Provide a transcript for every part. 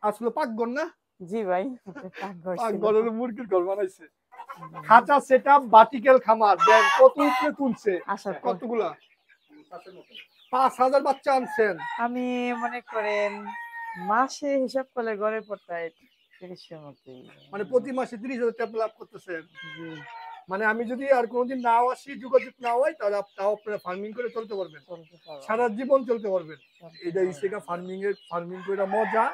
আসলে পাকঘর না? জি ভাই, পাকঘরের মুরগির ঘর বানাইছে। খাঁচা সেটআপ ভার্টিক্যাল খামার দেন কত উপরে তুলছে? কতগুলা? 5000 বাচ্চা আনছেন। আমি মনে করেন মাসে হিসাব করলে গড়ে পড়তায় 30-এর মতোই। মানে প্রতি মাসে 30,000 টাকা লাভ করতেছেন। মানে আমি যদি আর কোনোদিন নাও আসি, যোগাযোগ না হয়, তাহলে তাও আপনারা ফার্মিং করে চলতে পারবেন, সারা জীবন চলতে পারবেন। এটা ইসেকা ফার্মিং করে মজা।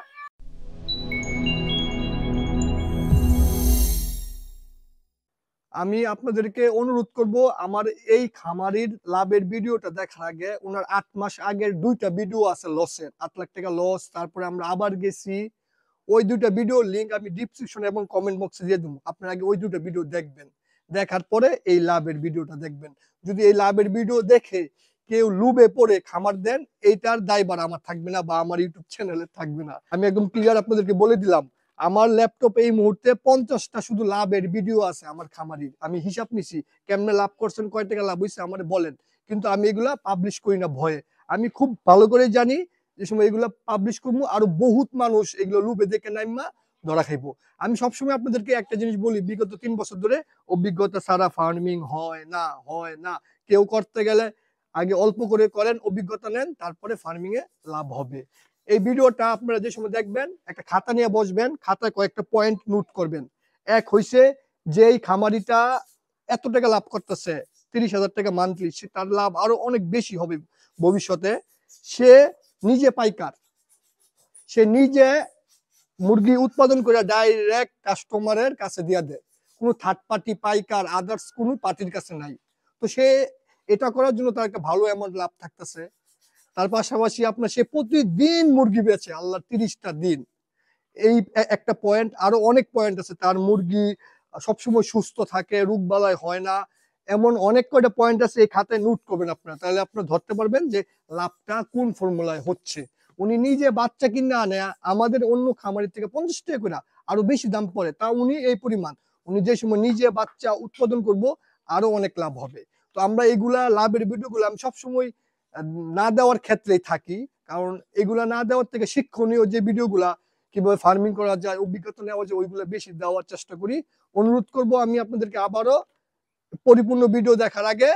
আমি আপনাদেরকে অনুরোধ করব, আমার এই খামারির লাভের ভিডিওটা দেখার আগে ওনার 8 মাস আগের 2টা ভিডিও আছে লসের, 8 লাখ টাকা লস, তারপরে আমরা আবার গেছি, ওই 2টা ভিডিওর লিংক আমি ডিসক্রিপশনে এবং কমেন্ট বক্সে দিয়ে দেবো। আপনারা আগে ওই 2টা ভিডিও দেখবেন, দেখার পরে এই লাভের ভিডিওটা দেখবেন। যদি এই লাভের ভিডিও দেখে কেউ লুবে পড়ে খামার দেন, এইটার দায়ভার আমার থাকবে না বা আমার ইউটিউব চ্যানেলে থাকবে না। আমি একদম ক্লিয়ার আপনাদেরকে বলে দিলাম, আমার ল্যাপটপে এই মুহূর্তে 50টা শুধু লাভের ভিডিও আছে আমার খামারির। আমি হিসাব নিছি কেমনে লাভ করছেন, কয় টাকা লাভ হয়েছে আমার বলেন, কিন্তু আমি এগুলা পাবলিশ করি না ভয়ে। আমি খুব ভালো করে জানি যে সময় এগুলা পাবলিশ করবো আরো বহুত মানুষ এগুলো লুবে দেখে নাইমা ধরা খাইবো। আমি সবসময় আপনাদেরকে একটা জিনিস বলি, বিগত 3 বছর ধরে অভিজ্ঞতা ছাড়া ফার্মিং হয় না। কেউ করতে গেলে আগে অল্প করে করেন, অভিজ্ঞতা নেন, তারপরে ফার্মিং এ লাভ হবে। এই ভিডিওটা আপনারা যে সময় দেখবেন, একটা খাতা নিয়ে বসবেন, খাতায় কয়েকটা পয়েন্ট নোট করবেন। এক হইছে যে এই খামারিটা এত টাকা লাভ করতেছে, 30,000 টাকা মান্থলি, তার লাভ আরো অনেক বেশি হবে ভবিষ্যতে। সে নিজে পাইকার, সে নিজে মুরগি উৎপাদন করে ডাইরেক্ট কাস্টমারের কাছে দিয়া দেয়, কোনো থার্ড পার্টি পাইকার আদার্স কোনো পার্টির কাছে নাই। তো সে এটা করার জন্য তার একটা ভালো অ্যামাউন্ট লাভ থাকতেছে। তার পাশাপাশি আপনার সে প্রতিদিন মুরগি বেচে, আল্লাহ 30টা দিন। এই একটা পয়েন্ট, আরো অনেক পয়েন্ট আছে। তার মুরগি সবসময় সুস্থ থাকে, রোগ বালাই হয় না, এমন অনেক কয়টা পয়েন্ট আছে। এই খাতায় নোট করবেন আপনারা, তাহলে আপনারা ধরতে পারবেন যে লাভটা কোন ফর্মুলায় হচ্ছে। উনি নিজে বাচ্চা কিনে আনে আমাদের অন্য খামারের থেকে 50 টাকা করে আরো বেশি দাম পড়ে, তা উনি এই পরিমাণ, উনি যে সময় নিজে বাচ্চা উৎপাদন করব আরো অনেক লাভ হবে। তো আমরা এগুলা লাভের ভিডিওগুলো আমি সবসময় না দেওয়ার ক্ষেত্রেই থাকি, কারণ এগুলা না দেওয়ার থেকে শিক্ষণীয় যে ভিডিওগুলা কিভাবে ফার্মিং করা যায়, অভিজ্ঞতা নেওয়া যায়, ওইগুলো বেশি দেওয়ার চেষ্টা করি। অনুরোধ করব আমি আপনাদেরকে আবারও, পরিপূর্ণ ভিডিও দেখার আগে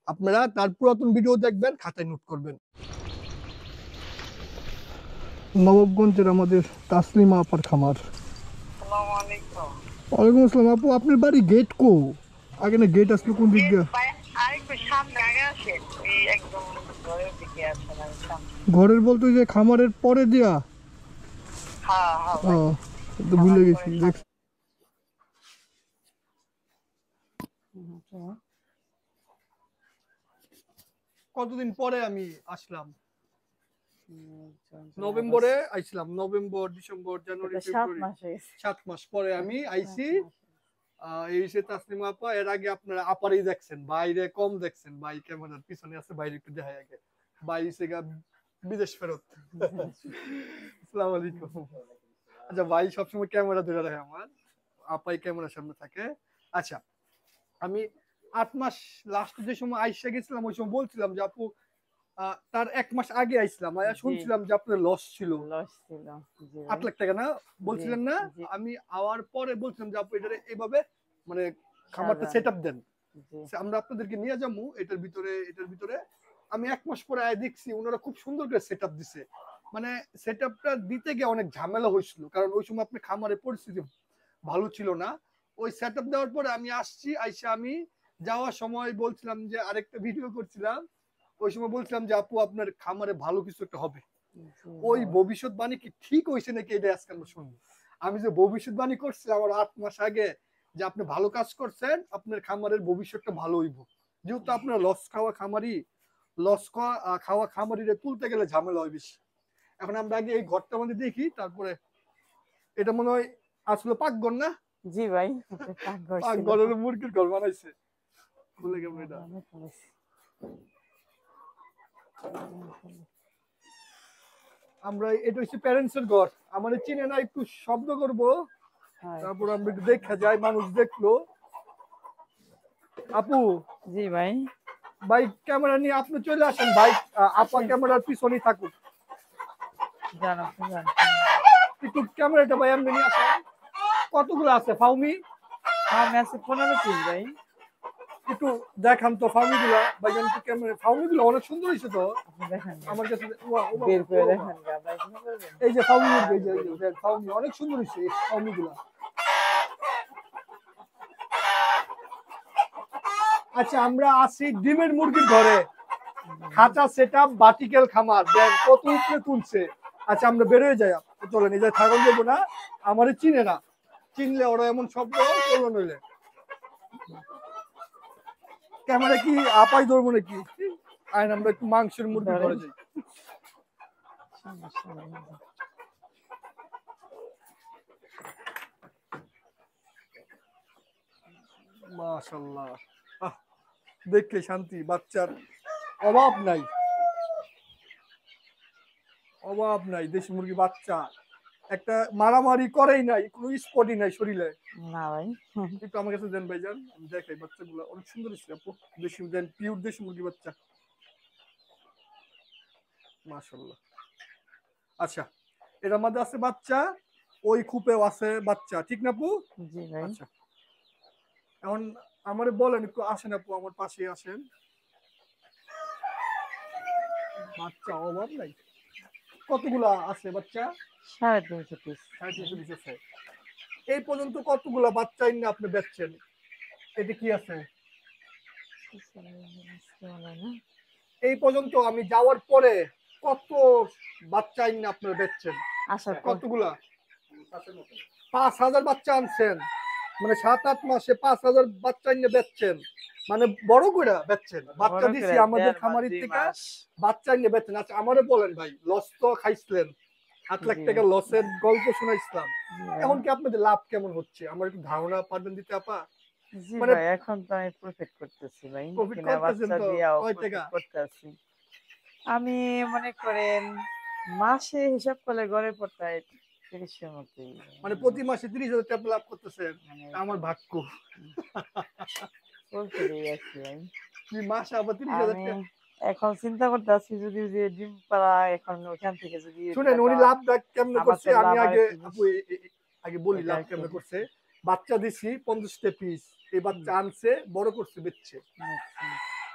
আপনারা তার পুরাতন ভিডিও দেখবেন, খাতায় নোট করবেন। নবাবগঞ্জের আমাদের তাসলিমা আপার খামার। ওয়ালাইকুম আসসালাম আপু, আপনার বাড়ি গেট কো? আগে না গেট আসলো কোন দিক দিয়ে? ঘরের বলতে যে খামারের পরে দিয়া? ভুলে গেছি। কতদিন পরে আমি আসলাম, নভেম্বরে আইছিলাম, নভেম্বর, ডিসেম্বর, জানুয়ারি, ফেব্রুয়ারি, 7 মাস পরে আমি আইছি। এই সে তাসলিমা আপা। এর আগে আপনারা আপারই দেখছেন, বাইরে কম দেখছেন, ভাই ক্যামেরার পিছনে আছে, বাইরে একটু দেখাই আগে। ভাই সেগা বিদেশ ফেরত। আসসালামু আলাইকুম। আচ্ছা, ভাই সবসময় ক্যামেরা ধরে রাখে, আমার আপাই ক্যামেরার সামনে থাকে। আচ্ছা, আমি 8 মাস লাস্ট যে সময় আইসা গেছিলাম, ওই সময় বলছিলাম যে আপু, তার 1 মাস আগে আইছিলাম, শুনছিলাম যে আপনার লস ছিল 8 লাখ টাকা না, বলছিলেন না? আমি আওয়ার পরে বলছিলাম যে আপু এটা এইভাবে মানে খামারটা সেটআপ দেন, আমরা আপনাদেরকে নিয়ে যাবো এটার ভিতরে। আমি 1 মাস পরে আয় দেখছি ওনারা খুব সুন্দর করে সেটআপ দিছে। মানে সেটআপটা দিতে গিয়ে অনেক ঝামেলা হয়েছিল, কারণ ওই সময় আপনি খামারের পরিস্থিতি ভালো ছিল না। ওই সেটআপ দেওয়ার পরে আমি আসছি, আইসা আমি যাওয়ার সময় বলছিলাম যে আরেকটা ভিডিও করছিলাম, ওই সময় বলছিলাম যে আপু আপনার খামারে ভালো কিছু একটা হবে। ওই ভবিষ্যৎবাণী কি ঠিক হয়েছে নাকি, এটা আজকে আমরা শুনবো। আমি যে ভবিষ্যৎবাণী করছিলাম আমার 8 মাস আগে যে আপনি ভালো কাজ করছেন, আপনার খামারের ভবিষ্যৎটা ভালো হইব। যেহেতু আপনার লস খাওয়া খামারিরে তুলতে গেলে ঝামেলা হয় বেশি। এখন আমরা আগে এই ঘরটা মধ্যে দেখি, তারপরে এটা মনে হয় আসলে পাকঘর না? জি ভাই, পাকঘরের মুরগির ঘর বানাইছে। খুলে গেল এটা। আমরা এটা হচ্ছে প্যারেন্টসের ঘর। আমাদের চিনে না, একটু শব্দ করব, তারপর আমরা একটু দেখা যায়, মানুষ দেখলো। আপু। জি ভাই। ভাই ক্যামেরা নিয়ে আপনি চলে আসেন ভাই, আপা ক্যামেরার পিছনেই থাকুক। একটু ক্যামেরাটা ভাই এমনি নিয়ে আসেন। কতগুলো আছে ফাউমি? ফার্মে আছে 15 পিস ভাই। একটু দেখান তো ফাউমি গুলা ভাইজান, একটু ক্যামেরা। ফাউমি গুলো অনেক সুন্দর হয়েছে তো আপনি দেখেন না, আমার কাছে। ওয়া, ও বাবা, বের ও করে বাবা। দেখেন না, আপনারা কি করবেন? এই যে ফাউমি মুরগি, এই আমি যে বলি, ফাউমি অনেক সুন্দর হয়েছে এই ফাউমি গুলা। আচ্ছা, আমরা আছি ডিমের মুরগির ঘরে। খাঁচা সেটআপ, ভার্টিক্যাল খামার, দেন কত উপরে তুলছে। আচ্ছা, আমরা বেরোয় যাই। চলেন, এই যে ছাগল দেবো না, আমারে চিনে না, চিনলে ওরা এমন শব্দ করলো নইলে। ক্যামেরা কি আপাই ধরবো নাকি? আইন, আমরা একটু মাংসের মুরগি ধরেন। ঘরে যাই। সমস্যা নেই। মাশাআল্লাহ, আহ, দেখলে শান্তি, বাচ্চার অভাব নাই, অভাব নাই। দেশি মুরগি বাচ্চা একটা মারামারি করেই নাই, কোনো স্পটই নাই শরীরে। না ভাই। একটু আমার কাছে দেন ভাইজান, আমি দেখাই। বাচ্চাগুলো অনেক সুন্দর হয়েছে আপু। দেশি দেন, পিওর দেশি মুরগি বাচ্চা, মাশাআল্লাহ। আচ্ছা, এটার মধ্যে আছে বাচ্চা, ওই খুপেও আছে বাচ্চা, ঠিক না আপু? জি ভাই। আচ্ছা, এখন আমারে বলেন, একটু আসেন আপু, আমার পাশে আসেন। বাচ্চা অভাব নাই। কতগুলা আছে বাচ্চা? 350 পিস। 350 পিস আছে। এই পর্যন্ত কতগুলা বাচ্চা এনে আপনি বেচছেন? এটা কি আছে? এই পর্যন্ত আমি যাওয়ার পরে কত বাচ্চা এনে আপনারা বেচছেন? আসার পর কতগুলা? 5,000 বাচ্চা আনছেন, মানে 7-8 মাসে 5,000 বাচ্চা এনে বেচছেন, মানে বড় করে বেচছেন। বাচ্চা বড় দিছি করে আমাদের 1.5 মাস খামারি 2 থেকে, মাস। বাচ্চা এনে বেচছেন। আচ্ছা, আমারে বলেন ভাই, লস তো খাইছিলেন, 8 লাখ জি টাকা ভাই। লসের গল্প শোনাইছিলাম। জি ভাই। এখন কি আপনাদের লাভ কেমন হচ্ছে? আমার একটু ধারণা পারবেন দিতে আপা? জি মানে ভাই, এখন তো আমি প্রফিট করতেছি ভাই। প্রফিট কিনা করতেছেন বাচ্চা তো? দিয়াও কয় টাকা? প্রফিট করতেছি। আমি মনে করেন মাসে হিসাব করলে গড়ে পড়তায় 30 এর মতোই। মানে প্রতি মাসে 30,000 টাকা লাভ করতেছেন? মানে আমার ভাগ্য। প্রফিটেই আছি ভাই। কি মাসে আবার 30,000 আমি টাকা? এখন চিন্তা করতেছি যদি যে ডিম পাড়া এখন ওখান থেকে যদি শুনেন, উনি টাকা লাভটা কেমনে আমার করছে তো আমি লাভ আর আগে একটু আপু বেশি। আগে বলি এটা লাভ আরেকটু কেমনে করছে। বেশি। বাচ্চা দিছি 50টা পিস, এই বাচ্চা আনছে, বড় করছে, বেচছে। আচ্ছা।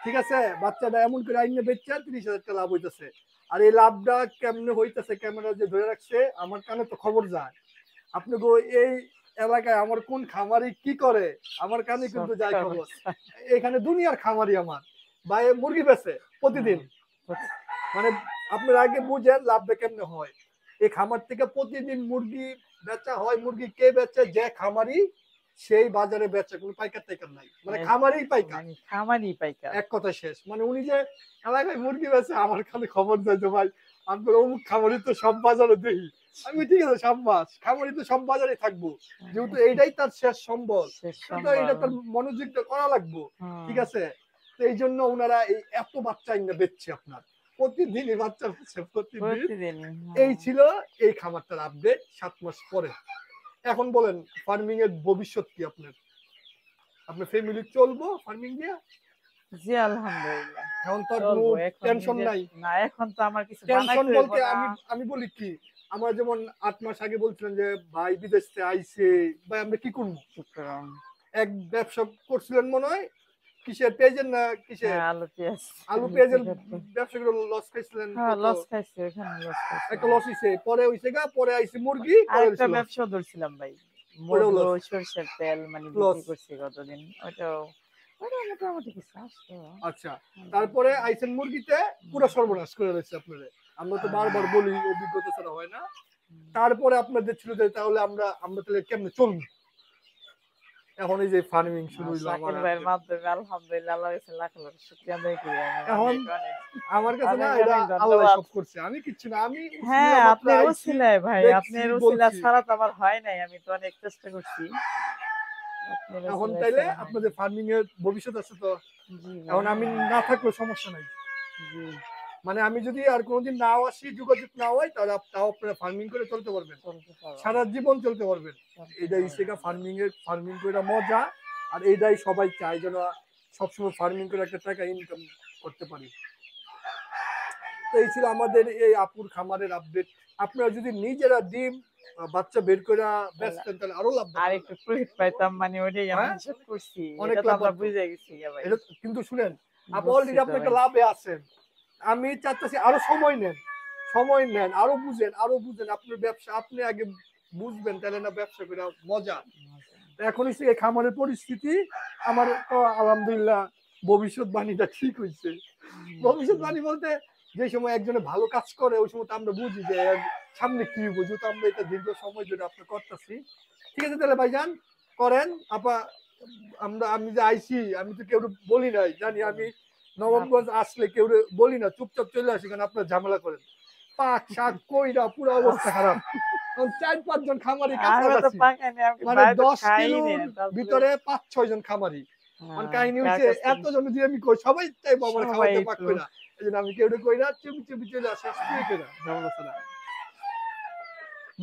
ঠিক আছে, বাচ্চাটা এমন করে আইনে বেচছে 30,000 টাকা লাভ হইতেছে। আর এই লাভটা কেমনে হইতেছে, ক্যামেরা যে ধরে রাখছে, আমার কানে তো খবর যায়। আপনি গো এই এলাকায় আমার কোন খামারি কি করে, আমার কানে সব কিন্তু যায় খবর খবর। চাই। এখানে দুনিয়ার খামারি আমার ভাই মুরগি বেচে প্রতিদিন। হুম। মানে আপনার আগে বুঝেন লাভটা কেমনে হয়। এই খামার থেকে প্রতিদিন মুরগি বেচা হয়। মুরগি কে বেচে? যে খামারি, সেই বাজারে বেচে, কোনো পাইকার টাইকার নাই, মানে খামারেই পাইকার। মানে খামারই পাইকার। এক কথা শেষ। মানে উনি যে এলাকায় মুরগি বেচে, আমার খালি খবর দেয় যে ভাই আপনার অমুক খামারি তো সব বাজারে দেখি। আমি ঠিক আছে, সাব্বাস, খামারি তো সব বাজারে থাকবো, যেহেতু এইটাই তার শেষ সম্বল, শেষ তো এটা সম্বল। তার মনোযোগটা করা লাগবো। ঠিক হুম। আছে, তো এই জন্য ওনারা এই এত বাচ্চা ইন্না বেচছে আপনার, প্রতিদিনই বাচ্চা বেচছে প্রতিদিন। প্রতিদিনই। এই ছিল এই খামারটার আপডেট 7 মাস পরে। এখন বলেন, ফার্মিং এর ভবিষ্যৎ কি আপনার? আপনার ফ্যামিলি চলবো ফার্মিং দিয়ে? জি আলহামদুলিল্লাহ। এখন তো আর কোনো চলবো এখন টেনশন নিজের। নাই। না এখন তো আমার কিছু টেনশন বানাইতে হইব বলতে না। আমি আমি বলি কি, আমরা যেমন 8 মাস আগে বলছিলেন যে ভাই বিদেশ থেকে আইছে, ভাই আমরা কি করবো? শুক্রান। এক ব্যবসা করছিলেন মনে হয়, কিসের, পেঁয়াজের না কিসের? হ্যাঁ, আলু পেঁয়াজ আলু বিক্রি পেঁয়াজের করতে। ব্যবসা করে লস খাইছিলেন হ্যাঁ, কত? লস খাইছি, ওখানে লস খাইছি। একটা লস হইছে, পরে হইছে গা, পরে আইছে মুরগি, পরে আরেকটা হইছে লস। ব্যবসাও ধরছিলাম ভাই। ওটাও মধু, লস, সরিষার তেল মানে লস। বিক্রি করছি গতদিন। ওটা মোটামুটি কিছু আসতো। আচ্ছা, তারপরে আইছেন মুরগিতে, পুরো সর্বনাশ করে রয়েছে আপনাদের। আমরা তো বারবার বলি, অভিজ্ঞতা ছাড়া হয় না। তারপরে আপনাদের ছিল যে তাহলে আমরা আমরা তাহলে কেমনে চলবো? এখন এই যে ফার্মিং শুরু হইলো আমার শাকিল ভাইয়ের আপনার। মাধ্যমে আলহামদুলিল্লাহ আল্লাহর কাছে লাখ লাখ শুকরিয়া আদায় করি আমি। এখন অনেক অনেক আমার কাছে না, অনেক এটা অনেক আল্লাহ ধন্যবাদ। সব করছে, আমি কিচ্ছু না। আমি হ্যাঁ, উসিলা মাত্র আপনার আইছি, উছিলায় ভাই, দেখছি, আপনার উছিলা বলছি। ছাড়া তো আমার হয় নাই। আমি তো অনেক চেষ্টা করছি। আপনার এখন উছিলায় তাইলে ছাড়া হয় আপনাদের নাই। ফার্মিং এর ভবিষ্যৎ আছে তো? জি ভাই। এখন আমি না থাকলেও সমস্যা নাই। জি, মানে আমি যদি আর কোনোদিন নাও আসি, যোগাযোগ না হয়, তাহলে তাও আপনারা ফার্মিং করে চলতে পারবেন, চলতে পারবো। সারা জীবন চলতে পারবেন। চলতে এইটাই পারবো। সেটা ফার্মিং এর, ফার্মিং করে মজা। আর এইটাই সবাই চায় যেন সবসময় ফার্মিং করে একটা টাকা ইনকাম করতে পারি। তো এই ছিল আমাদের এই আপুর খামারের আপডেট। আপনারা যদি নিজেরা ডিম বাচ্চা বের করে বেচতেন তাহলে আরো লাভ আর একটু প্রফিট পাইতাম মানে ওইটাই আমরা হ্যাঁ? হিসাব করছি। অনেক এটা তো লাভ আমরা হতো। বুঝে গেছি ভাই। এটা কিন্তু শুনেন, আপনি বুঝছি অলরেডি তো আপনি একটা ভাই। লাভে আছেন। আমি চাচ্তেছি আরো সময় নেন। সময় নেন, আরো বুঝেন, আরো বুঝেন। আপনার ব্যবসা আপনি আগে বুঝবেন তাহলে না ব্যবসা করে মজা। তো এখন হচ্ছে এই খামারের পরিস্থিতি আমার তো আলহামদুলিল্লাহ ভবিষ্যৎবাণীটা ঠিক হইছে। ভবিষ্যৎবাণী বলতে যে সময় একজনে ভালো কাজ করে ওই সময় তো আমরা বুঝি যে এর সামনে কি হইব, যেহেতু আমরা এটা দীর্ঘ সময় ধরে আপনি করতেছি। ঠিক আছে তাহলে ভাইজান করেন আপা। আমি যে আইছি আমি তো কেউ বলি নাই, জানি আমি নবমগঞ্জ আসলে কেউ বলি না, চুপচাপ চলে আসি কারণ আপনার ঝামেলা করেন। পাক শাক কইরা পুরো অবস্থা খারাপ। এখন ৪-৫ জন খামারি আমরা তো কাছাকাছি, পাকাই নাই, আমি মানে বাইরে তো ১০ খাই কিলোর নাই তারপরে ভিতরে ৫-৬ জন খামারি। মানে কাহিনী কার হচ্ছে কাছ থেকে এতজন যদি আমি কই সবাই চাইবো আমার সবাই খাওয়াইতে পাক একটু কইরা। এজন্য আমি কেউ কইরা চুপি চুপি চলে আসি স্প্রে কইরা ঝামেলা ছাড়া।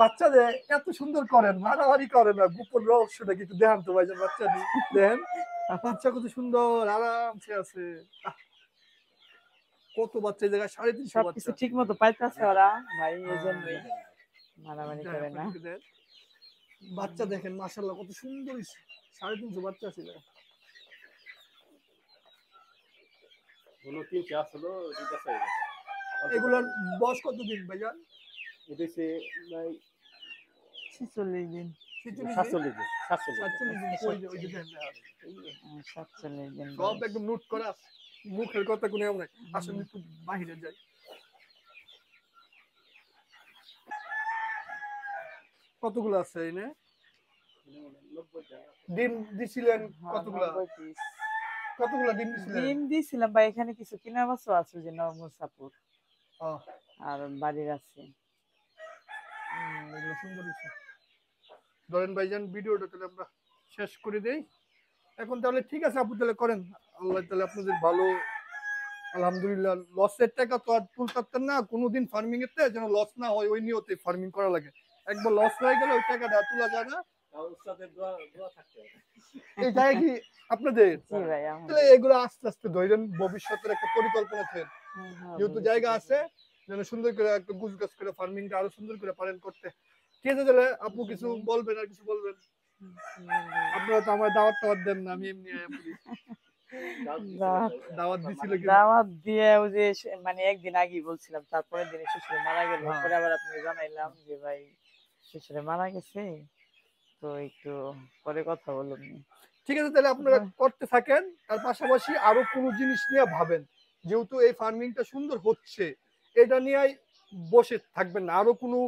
বাচ্চাদের এত সুন্দর করেন, মারামারি করে না, গোপন রহস্যটা কি একটু দেখান তো ভাইজান বাচ্চাদের। দেখেন বাচ্চা কত সুন্দর আরামসে আছে। আহ! কত বাচ্চা এই জায়গায় ৩৫০ সবকিছু বাচ্চা। ঠিক মতো পাইতাছে ওরা ভাই, এই হ্যাঁ, জন্যই মারামারি যাই করে হোক না। একটু দেন। বাচ্চা দেখেন মাশাআল্লাহ কত সুন্দর হইছে। ৩৫০ বাচ্চা আছে এখানে। হলো ৩টা আসলো ২টা হয়ে গেছে। এগুলার বয়স কতদিন ভাইজান? এটা হচ্ছে ভাই ৪৬ দিন। ৪৬ দিন? ৪৭ ৪৭ দিন কই যে ওই যে দেন না। ৪৭ দিন সব বয়স। একদম নোট করা আছে। মুখের কথা কোনো এমন নাই। আসলে একটু বাহিরে যাই। কতগুলো আছে এনে? ডিম দিছিলেন হ্যাঁ, কতগুলা? ৯০ পিস। কতগুলা ডিম দিছিলেন? ডিম দিছিলাম ভাই, এখানে কিছু কিনা মাছও আছে যে নরমাল সাপুর আহ, আর বাড়ির আছে। এগুলো সুন্দর হইছে। ধরেন ভাইজান ভিডিওটা তাহলে আমরা শেষ করে দেই। এখন তাহলে ঠিক আছে আপু তাহলে করেন। আল্লাহ তাহলে আপনাদের ভালো, আলহামদুলিল্লাহ। লসের টাকা তো আর তুলতে না, কোনোদিন ফার্মিং এতে যেন লস না হয় ওই নিয়তে ফার্মিং করা লাগে। একবার লস হয়ে গেলে ওই টাকাটা আর তোলা যায় না। উস্তাদের দোয়া থাকতে হবে। এই জায়গায় কি আপনাদের জি ভাই তাহলে আমাদের। এগুলো আস্তে আস্তে ধরেন ভবিষ্যতের একটা পরিকল্পনা থাকেন, হ্যাঁ, যেহেতু জায়গা আছে যেন সুন্দর করে একটা গুছগাছ করে ফার্মিংটা আরো সুন্দর করে পারেন করতে। ঠিক আছে তাহলে আপু কিছু বলবেন আর কিছু বলবেন? আপনারা তো আমার দাওয়াত টাওয়াত দেন না, আমি এমনি আয়া বলি। দাওয়াত দিছিল কি? দাওয়াত দিয়ে ওই যে মানে একদিন আগেই বলছিলাম, তারপরের দিনে শ্বশুরে মারা গেল, হ্যাঁ। পরে আবার আপনাকে জানাইলাম যে ভাই শ্বশুরে মারা গেছে, তো একটু পরে কথা বলুন। ঠিক আছে তাহলে আপনারা করতে থাকেন, তার পাশাপাশি আরো কোনো জিনিস নিয়ে ভাবেন। যেহেতু এই ফার্মিংটা সুন্দর হচ্ছে, এটা নিয়েই বসে থাকবেন না। আরো কোনো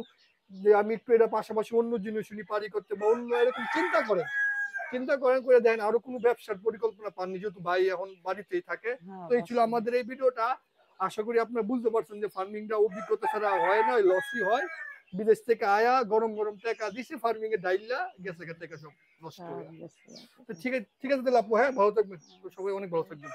যে আমি একটু এটা পাশাপাশি অন্য জিনিস নিয়ে পারি করতে বা অন্য এরকম চিন্তা করেন। চিন্তা করেন করে দেন আরো কোনো ব্যবসার পরিকল্পনা পাননি, যেহেতু ভাই এখন বাড়িতেই থাকে। হ্যাঁ, তো এই ছিল আমাদের এই ভিডিওটা। আশা করি আপনারা বুঝতে পারছেন যে ফার্মিংটা অভিজ্ঞতা ছাড়া হয় না, লসই হয়। বিদেশ থেকে আয়া গরম গরম টাকা দিছে ফার্মিং এ ডাইল্লা গেছে টাকা সব নষ্ট হয়ে। তো ঠিক আছে তাহলে আপু, হ্যাঁ ভালো থাকবেন, সবাই অনেক ভালো থাকবেন।